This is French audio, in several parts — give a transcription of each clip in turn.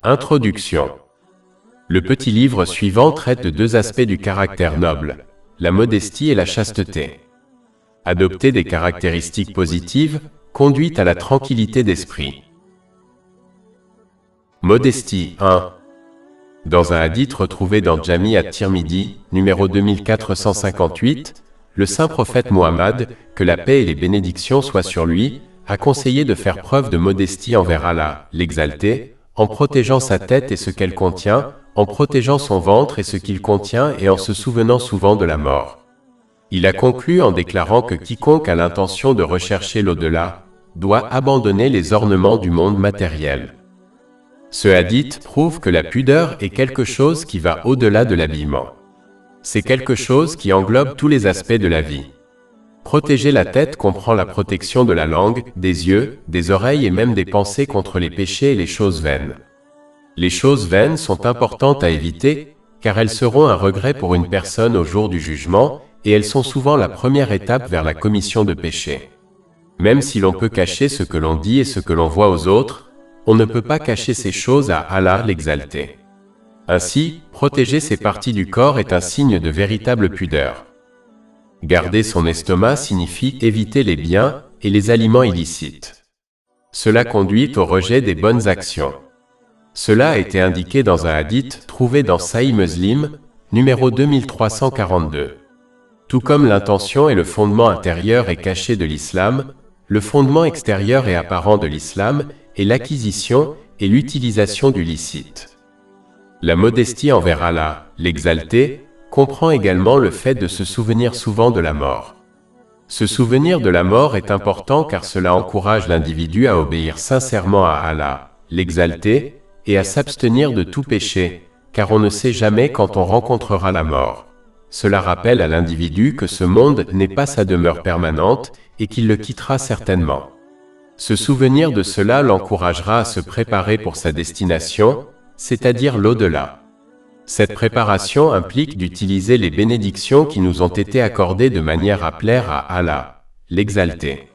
Introduction. Le petit livre suivant traite de deux aspects du caractère noble, la modestie et la chasteté. Adopter des caractéristiques positives conduit à la tranquillité d'esprit. Modestie 1. Dans un hadith retrouvé dans Jami at-Tirmidhi, numéro 2458, le saint prophète Mohammed, que la paix et les bénédictions soient sur lui, a conseillé de faire preuve de modestie envers Allah, l'exalté, en protégeant sa tête et ce qu'elle contient, en protégeant son ventre et ce qu'il contient et en se souvenant souvent de la mort. Il a conclu en déclarant que quiconque a l'intention de rechercher l'au-delà, doit abandonner les ornements du monde matériel. Ce hadith prouve que la pudeur est quelque chose qui va au-delà de l'habillement. C'est quelque chose qui englobe tous les aspects de la vie. Protéger la tête comprend la protection de la langue, des yeux, des oreilles et même des pensées contre les péchés et les choses vaines. Les choses vaines sont importantes à éviter, car elles seront un regret pour une personne au jour du jugement, et elles sont souvent la première étape vers la commission de péché. Même si l'on peut cacher ce que l'on dit et ce que l'on voit aux autres, on ne peut pas cacher ces choses à Allah l'exalté. Ainsi, protéger ces parties du corps est un signe de véritable pudeur. Garder son estomac signifie éviter les biens et les aliments illicites. Cela conduit au rejet des bonnes actions. Cela a été indiqué dans un hadith trouvé dans Sahih Muslim, numéro 2342. Tout comme l'intention et le fondement intérieur est caché de l'islam, le fondement extérieur et apparent de l'islam est l'acquisition et l'utilisation du licite. La modestie envers Allah, l'exalté, comprend également le fait de se souvenir souvent de la mort. Se souvenir de la mort est important car cela encourage l'individu à obéir sincèrement à Allah, l'exalté, et à s'abstenir de tout péché, car on ne sait jamais quand on rencontrera la mort. Cela rappelle à l'individu que ce monde n'est pas sa demeure permanente et qu'il le quittera certainement. Se souvenir de cela l'encouragera à se préparer pour sa destination, c'est-à-dire l'au-delà. Cette préparation implique d'utiliser les bénédictions qui nous ont été accordées de manière à plaire à Allah, l'exalté.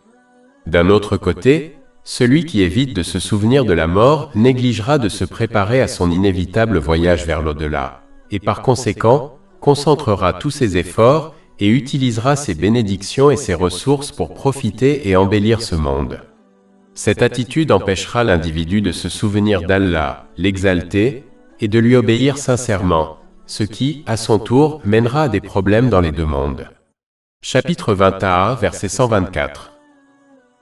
D'un autre côté, celui qui évite de se souvenir de la mort négligera de se préparer à son inévitable voyage vers l'au-delà, et par conséquent, concentrera tous ses efforts et utilisera ses bénédictions et ses ressources pour profiter et embellir ce monde. Cette attitude empêchera l'individu de se souvenir d'Allah, l'exalté, et de lui obéir sincèrement, ce qui, à son tour, mènera à des problèmes dans les deux mondes. Chapitre 21, verset 124.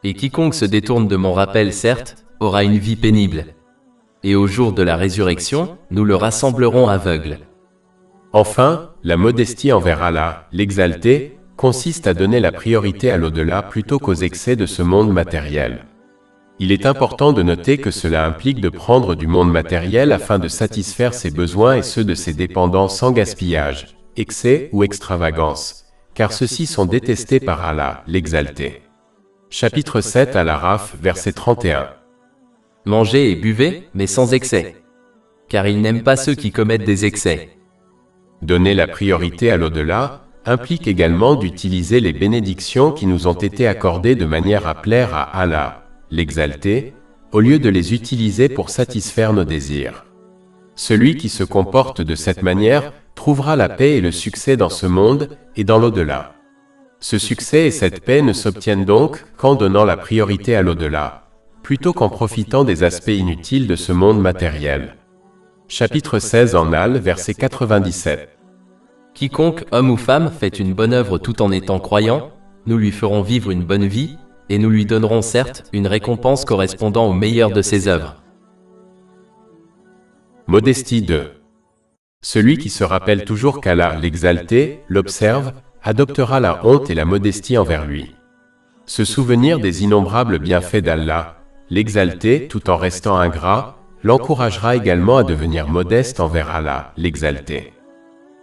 Et quiconque se détourne de mon rappel, certes, aura une vie pénible. Et au jour de la résurrection, nous le rassemblerons aveugle. Enfin, la modestie envers Allah, l'exalté, consiste à donner la priorité à l'au-delà plutôt qu'aux excès de ce monde matériel. Il est important de noter que cela implique de prendre du monde matériel afin de satisfaire ses besoins et ceux de ses dépendants sans gaspillage, excès ou extravagance, car ceux-ci sont détestés par Allah, l'exalté. Chapitre 7 Al-Araf, verset 31. Mangez et buvez, mais sans excès. Car il n'aime pas ceux qui commettent des excès. Donner la priorité à l'au-delà implique également d'utiliser les bénédictions qui nous ont été accordées de manière à plaire à Allah, l'exalté, au lieu de les utiliser pour satisfaire nos désirs. Celui qui se comporte de cette manière trouvera la paix et le succès dans ce monde et dans l'au-delà. Ce succès et cette paix ne s'obtiennent donc qu'en donnant la priorité à l'au-delà, plutôt qu'en profitant des aspects inutiles de ce monde matériel. Chapitre 16 en Al, verset 97. Quiconque, homme ou femme, fait une bonne œuvre tout en étant croyant, nous lui ferons vivre une bonne vie, et nous lui donnerons certes une récompense correspondant au meilleur de ses œuvres. Modestie 2. Celui qui se rappelle toujours qu'Allah l'exalté, l'observe, adoptera la honte et la modestie envers lui. Se souvenir des innombrables bienfaits d'Allah, l'exalté, tout en restant ingrat, l'encouragera également à devenir modeste envers Allah, l'exalté.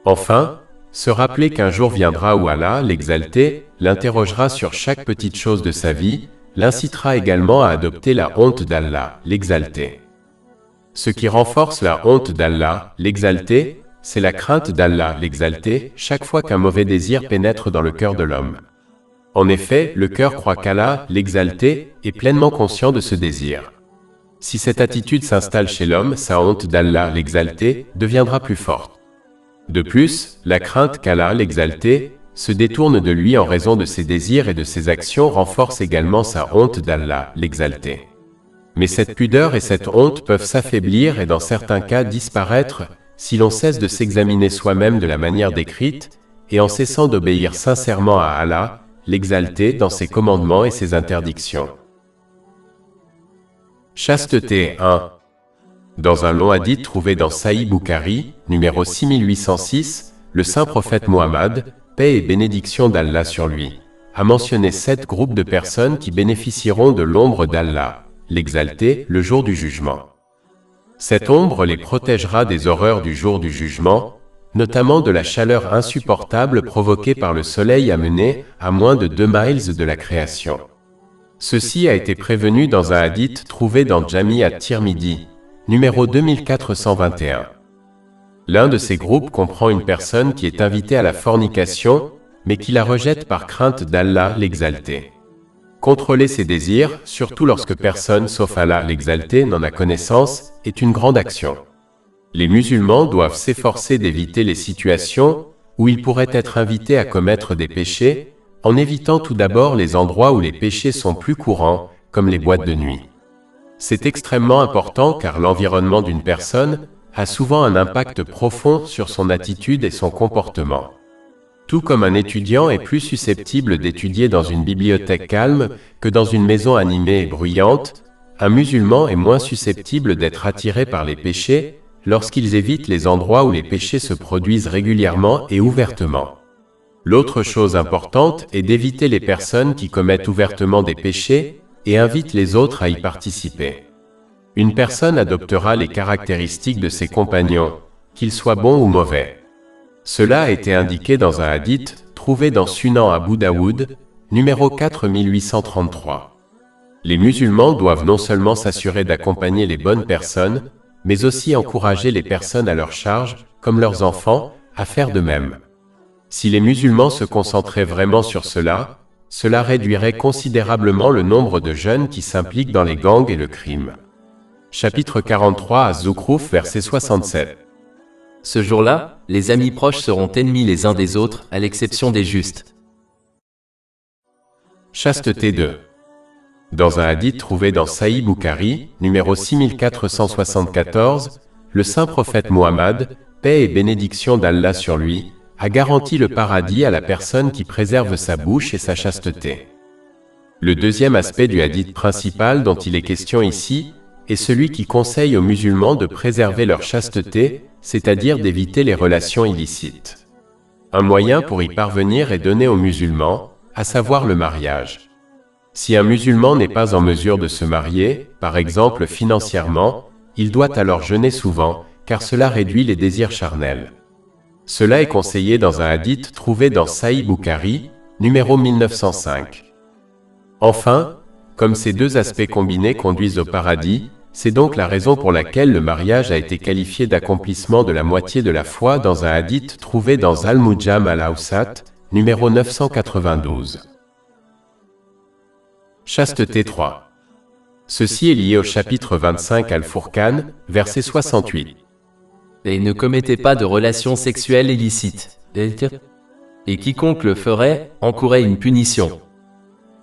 Enfin, se rappeler qu'un jour viendra où Allah, l'exalté, l'interrogera sur chaque petite chose de sa vie, l'incitera également à adopter la honte d'Allah, l'exalté. Ce qui renforce la honte d'Allah, l'exalté, c'est la crainte d'Allah, l'exalté, chaque fois qu'un mauvais désir pénètre dans le cœur de l'homme. En effet, le cœur croit qu'Allah, l'exalté, est pleinement conscient de ce désir. Si cette attitude s'installe chez l'homme, sa honte d'Allah l'exalté deviendra plus forte. De plus, la crainte qu'Allah l'exalté se détourne de lui en raison de ses désirs et de ses actions renforce également sa honte d'Allah l'exalté. Mais cette pudeur et cette honte peuvent s'affaiblir et dans certains cas disparaître si l'on cesse de s'examiner soi-même de la manière décrite et en cessant d'obéir sincèrement à Allah l'exalté dans ses commandements et ses interdictions. Chasteté 1. Dans un long hadith trouvé dans Sahih Bukhari, numéro 6806, le saint prophète Muhammad, paix et bénédiction d'Allah sur lui, a mentionné 7 groupes de personnes qui bénéficieront de l'ombre d'Allah, l'exalté, le jour du jugement. Cette ombre les protégera des horreurs du jour du jugement, notamment de la chaleur insupportable provoquée par le soleil amené à moins de 2 miles de la création. Ceci a été prévenu dans un hadith trouvé dans Jami at-Tirmidhi, numéro 2421. L'un de ces groupes comprend une personne qui est invitée à la fornication, mais qui la rejette par crainte d'Allah l'exalté. Contrôler ses désirs, surtout lorsque personne sauf Allah l'exalté n'en a connaissance, est une grande action. Les musulmans doivent s'efforcer d'éviter les situations où ils pourraient être invités à commettre des péchés, en évitant tout d'abord les endroits où les péchés sont plus courants, comme les boîtes de nuit. C'est extrêmement important car l'environnement d'une personne a souvent un impact profond sur son attitude et son comportement. Tout comme un étudiant est plus susceptible d'étudier dans une bibliothèque calme que dans une maison animée et bruyante, un musulman est moins susceptible d'être attiré par les péchés lorsqu'ils évitent les endroits où les péchés se produisent régulièrement et ouvertement. L'autre chose importante est d'éviter les personnes qui commettent ouvertement des péchés et invitent les autres à y participer. Une personne adoptera les caractéristiques de ses compagnons, qu'ils soient bons ou mauvais. Cela a été indiqué dans un hadith trouvé dans Sunan Abu Daoud, numéro 4833. Les musulmans doivent non seulement s'assurer d'accompagner les bonnes personnes, mais aussi encourager les personnes à leur charge, comme leurs enfants, à faire de même. Si les musulmans se concentraient vraiment sur cela, cela réduirait considérablement le nombre de jeunes qui s'impliquent dans les gangs et le crime. Chapitre 43 à Zukhruf, verset 67. Ce jour-là, les amis proches seront ennemis les uns des autres, à l'exception des justes. Chasteté 2. Dans un hadith trouvé dans Sahih Bukhari, numéro 6474, le saint prophète Muhammad, paix et bénédiction d'Allah sur lui, a garanti le paradis à la personne qui préserve sa bouche et sa chasteté. Le deuxième aspect du hadith principal dont il est question ici est celui qui conseille aux musulmans de préserver leur chasteté, c'est-à-dire d'éviter les relations illicites. Un moyen pour y parvenir est donné aux musulmans, à savoir le mariage. Si un musulman n'est pas en mesure de se marier, par exemple financièrement, il doit alors jeûner souvent, car cela réduit les désirs charnels. Cela est conseillé dans un hadith trouvé dans Sahih Bukhari, numéro 1905. Enfin, comme ces deux aspects combinés conduisent au paradis, c'est donc la raison pour laquelle le mariage a été qualifié d'accomplissement de la moitié de la foi dans un hadith trouvé dans Al-Mujam al-Awsat, numéro 992. Chasteté 3. Ceci est lié au chapitre 25 Al-Furqan, verset 68. Et ne commettez pas de relations sexuelles illicites. Et quiconque le ferait, encourait une punition.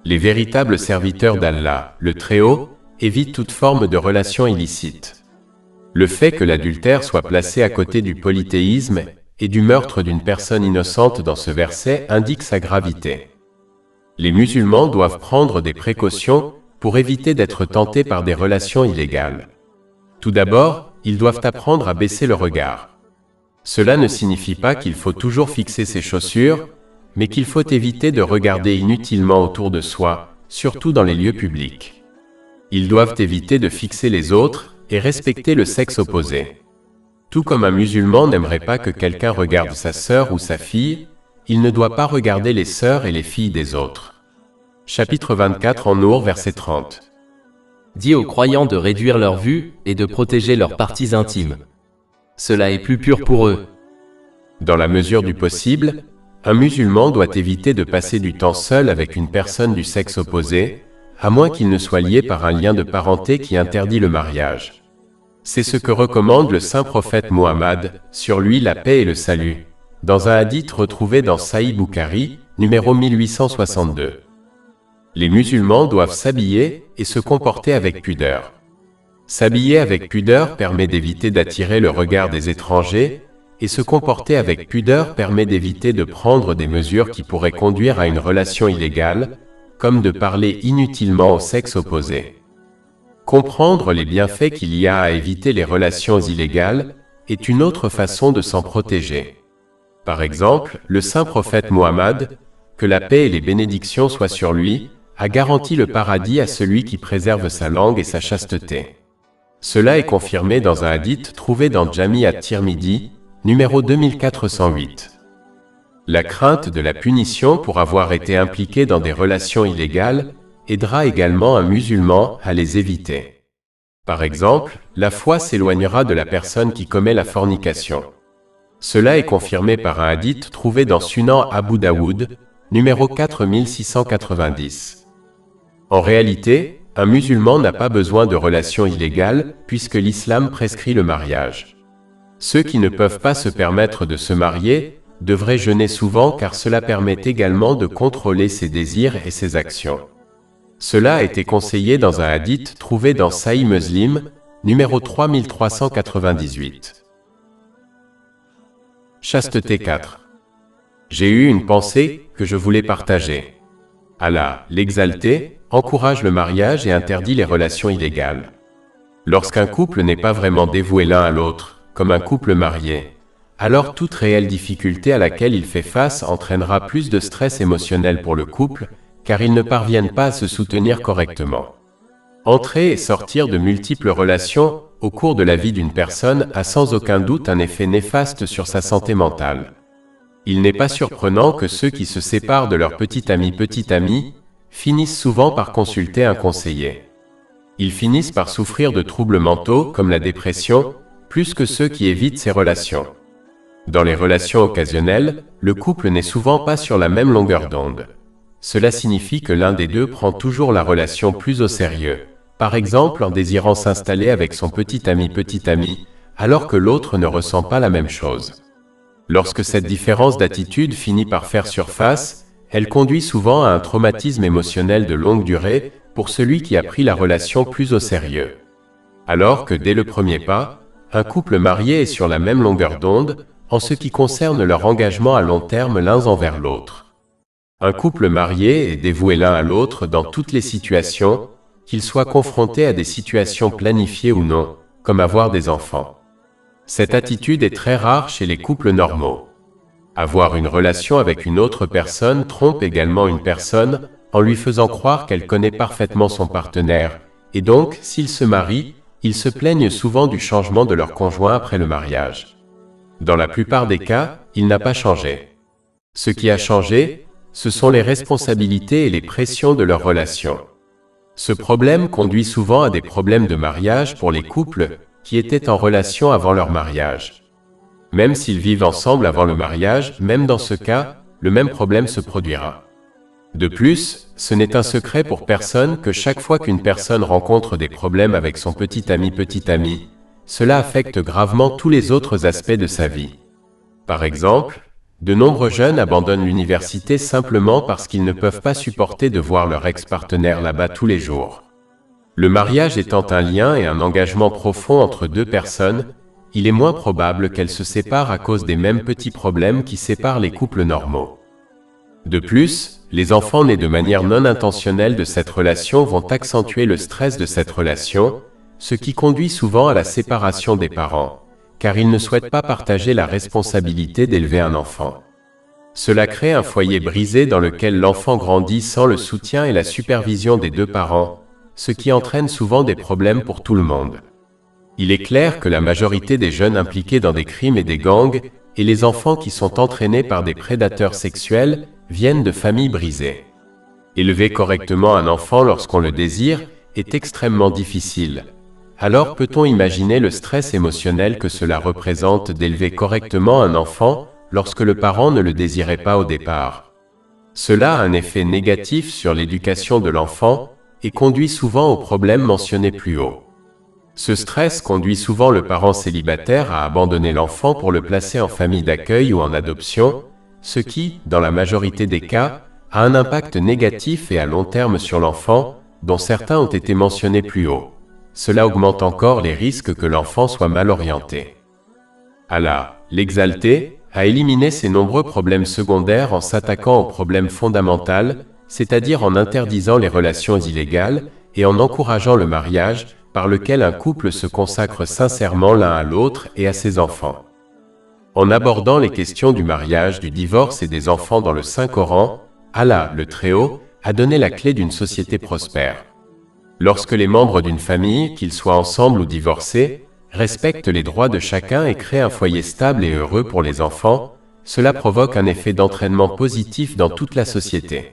Les véritables serviteurs d'Allah, le Très-Haut, évitent toute forme de relation illicite. Le fait que l'adultère soit placé à côté du polythéisme et du meurtre d'une personne innocente dans ce verset indique sa gravité. Les musulmans doivent prendre des précautions pour éviter d'être tentés par des relations illégales. Tout d'abord, ils doivent apprendre à baisser le regard. Cela ne signifie pas qu'il faut toujours fixer ses chaussures, mais qu'il faut éviter de regarder inutilement autour de soi, surtout dans les lieux publics. Ils doivent éviter de fixer les autres et respecter le sexe opposé. Tout comme un musulman n'aimerait pas que quelqu'un regarde sa sœur ou sa fille, il ne doit pas regarder les sœurs et les filles des autres. Chapitre 24 en Nour, verset 30. Dis aux croyants de réduire leur vue et de protéger leurs parties intimes. Cela est plus pur pour eux. Dans la mesure du possible, un musulman doit éviter de passer du temps seul avec une personne du sexe opposé, à moins qu'ils ne soient liés par un lien de parenté qui interdit le mariage. C'est ce que recommande le saint prophète Muhammad, sur lui la paix et le salut, dans un hadith retrouvé dans Sahih Bukhari, numéro 1862. Les musulmans doivent s'habiller et se comporter avec pudeur. S'habiller avec pudeur permet d'éviter d'attirer le regard des étrangers, et se comporter avec pudeur permet d'éviter de prendre des mesures qui pourraient conduire à une relation illégale, comme de parler inutilement au sexe opposé. Comprendre les bienfaits qu'il y a à éviter les relations illégales est une autre façon de s'en protéger. Par exemple, le saint prophète Muhammad, que la paix et les bénédictions soient sur lui, a garanti le paradis à celui qui préserve sa langue et sa chasteté. Cela est confirmé dans un hadith trouvé dans Jami at-Tirmidhi, numéro 2408. La crainte de la punition pour avoir été impliqué dans des relations illégales aidera également un musulman à les éviter. Par exemple, la foi s'éloignera de la personne qui commet la fornication. Cela est confirmé par un hadith trouvé dans Sunan Abu Daoud, numéro 4690. En réalité, un musulman n'a pas besoin de relations illégales puisque l'islam prescrit le mariage. Ceux qui ne peuvent pas se permettre de se marier devraient jeûner souvent car cela permet également de contrôler ses désirs et ses actions. Cela a été conseillé dans un hadith trouvé dans Sahih Muslim, numéro 3398. Chasteté 4. J'ai eu une pensée que je voulais partager. Allah, l'exalté, encourage le mariage et interdit les relations illégales. Lorsqu'un couple n'est pas vraiment dévoué l'un à l'autre, comme un couple marié, alors toute réelle difficulté à laquelle il fait face entraînera plus de stress émotionnel pour le couple, car ils ne parviennent pas à se soutenir correctement. Entrer et sortir de multiples relations au cours de la vie d'une personne a sans aucun doute un effet néfaste sur sa santé mentale. Il n'est pas surprenant que ceux qui se séparent de leur petit ami finissent souvent par consulter un conseiller. Ils finissent par souffrir de troubles mentaux comme la dépression, plus que ceux qui évitent ces relations. Dans les relations occasionnelles, le couple n'est souvent pas sur la même longueur d'onde. Cela signifie que l'un des deux prend toujours la relation plus au sérieux, par exemple en désirant s'installer avec son petit ami, alors que l'autre ne ressent pas la même chose. Lorsque cette différence d'attitude finit par faire surface, elle conduit souvent à un traumatisme émotionnel de longue durée pour celui qui a pris la relation plus au sérieux. Alors que dès le premier pas, un couple marié est sur la même longueur d'onde en ce qui concerne leur engagement à long terme l'un envers l'autre. Un couple marié est dévoué l'un à l'autre dans toutes les situations, qu'ils soient confrontés à des situations planifiées ou non, comme avoir des enfants. Cette attitude est très rare chez les couples normaux. Avoir une relation avec une autre personne trompe également une personne en lui faisant croire qu'elle connaît parfaitement son partenaire, et donc, s'ils se marient, ils se plaignent souvent du changement de leur conjoint après le mariage. Dans la plupart des cas, il n'a pas changé. Ce qui a changé, ce sont les responsabilités et les pressions de leur relation. Ce problème conduit souvent à des problèmes de mariage pour les couples qui étaient en relation avant leur mariage. Même s'ils vivent ensemble avant le mariage, même dans ce cas, le même problème se produira. De plus, ce n'est un secret pour personne que chaque fois qu'une personne rencontre des problèmes avec son petit ami, cela affecte gravement tous les autres aspects de sa vie. Par exemple, de nombreux jeunes abandonnent l'université simplement parce qu'ils ne peuvent pas supporter de voir leur ex-partenaire là-bas tous les jours. Le mariage étant un lien et un engagement profond entre deux personnes, il est moins probable qu'elles se séparent à cause des mêmes petits problèmes qui séparent les couples normaux. De plus, les enfants nés de manière non intentionnelle de cette relation vont accentuer le stress de cette relation, ce qui conduit souvent à la séparation des parents, car ils ne souhaitent pas partager la responsabilité d'élever un enfant. Cela crée un foyer brisé dans lequel l'enfant grandit sans le soutien et la supervision des deux parents, ce qui entraîne souvent des problèmes pour tout le monde. Il est clair que la majorité des jeunes impliqués dans des crimes et des gangs, et les enfants qui sont entraînés par des prédateurs sexuels, viennent de familles brisées. Élever correctement un enfant lorsqu'on le désire est extrêmement difficile. Alors peut-on imaginer le stress émotionnel que cela représente d'élever correctement un enfant lorsque le parent ne le désirait pas au départ? Cela a un effet négatif sur l'éducation de l'enfant, et conduit souvent aux problèmes mentionnés plus haut. Ce stress conduit souvent le parent célibataire à abandonner l'enfant pour le placer en famille d'accueil ou en adoption, ce qui, dans la majorité des cas, a un impact négatif et à long terme sur l'enfant, dont certains ont été mentionnés plus haut. Cela augmente encore les risques que l'enfant soit mal orienté. Allah, l'exalté, a éliminé ces nombreux problèmes secondaires en s'attaquant au problème fondamental, c'est-à-dire en interdisant les relations illégales et en encourageant le mariage, par lequel un couple se consacre sincèrement l'un à l'autre et à ses enfants. En abordant les questions du mariage, du divorce et des enfants dans le Saint-Coran, Allah, le Très-Haut, a donné la clé d'une société prospère. Lorsque les membres d'une famille, qu'ils soient ensemble ou divorcés, respectent les droits de chacun et créent un foyer stable et heureux pour les enfants, cela provoque un effet d'entraînement positif dans toute la société.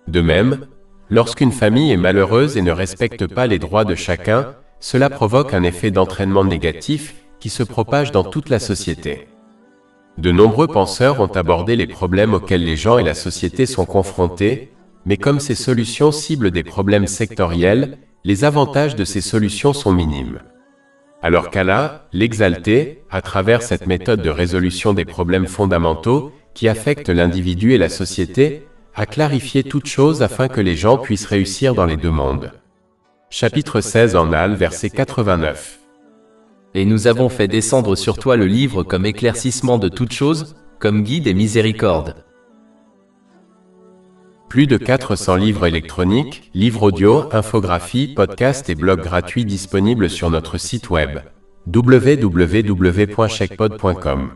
De même, lorsqu'une famille est malheureuse et ne respecte pas les droits de chacun, cela provoque un effet d'entraînement négatif qui se propage dans toute la société. De nombreux penseurs ont abordé les problèmes auxquels les gens et la société sont confrontés, mais comme ces solutions ciblent des problèmes sectoriels, les avantages de ces solutions sont minimes. Alors qu'Allah, l'exalté, à travers cette méthode de résolution des problèmes fondamentaux qui affectent l'individu et la société, a clarifié toute chose afin que les gens puissent réussir dans les deux mondes. Chapitre 16 en Al, verset 89. Et nous avons fait descendre sur toi le livre comme éclaircissement de toutes choses, comme guide et miséricorde. Plus de 400 livres électroniques, livres audio, infographies, podcasts et blogs gratuits disponibles sur notre site web www.chekpod.com.